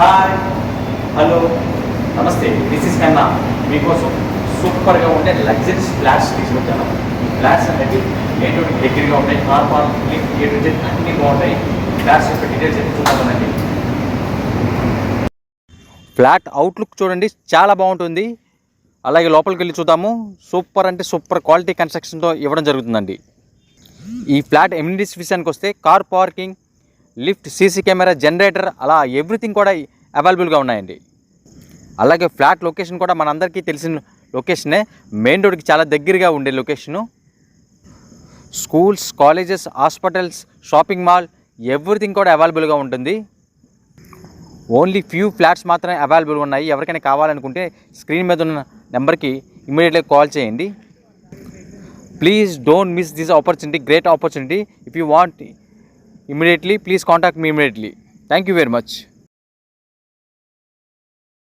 Hi, hello, నమస్తే. This is కన్నా. మీకోసం సూపర్గా ఉండే లగ్జరీస్ ఫ్లాట్స్ తీసుకొచ్చాను. ఈ ఫ్లాట్స్ అనేది ఏంటంటే దగ్గరగా ఉంటాయి. కార్ పార్కింగ్ ఏ అన్నీ బాగుంటాయి. ఫ్లాట్స్ యొక్క డీటెయిల్స్ అయితే చూద్దామనండి. ఫ్లాట్ అవుట్లుక్ చూడండి, చాలా బాగుంటుంది. అలాగే లోపలికి వెళ్ళి చూద్దాము. సూపర్ అంటే సూపర్ క్వాలిటీ కన్స్ట్రక్షన్తో ఇవ్వడం జరుగుతుందండి. ఈ ఫ్లాట్ ఎమ్యూనిటీస్ విషయానికి వస్తే car parking, lift, CC camera, generator, అలా ఎవ్రీథింగ్ కూడా అవైలబుల్గా ఉన్నాయండి. అలాగే ఫ్లాట్ లొకేషన్ కూడా మనందరికీ తెలిసిన లొకేషనే. మెయిన్ రోడ్కి చాలా దగ్గరగా ఉండే location. Schools, colleges, hospitals, shopping mall everything కూడా అవైలబుల్గా ఉంటుంది. ఓన్లీ ఫ్యూ ఫ్లాట్స్ మాత్రమే అవైలబుల్ ఉన్నాయి. ఎవరికైనా కావాలనుకుంటే స్క్రీన్ మీద ఉన్న నెంబర్కి ఇమీడియట్గా కాల్ చేయండి. Please don't miss this opportunity, great opportunity. If you want immediately, please contact me immediately. Thank you very much.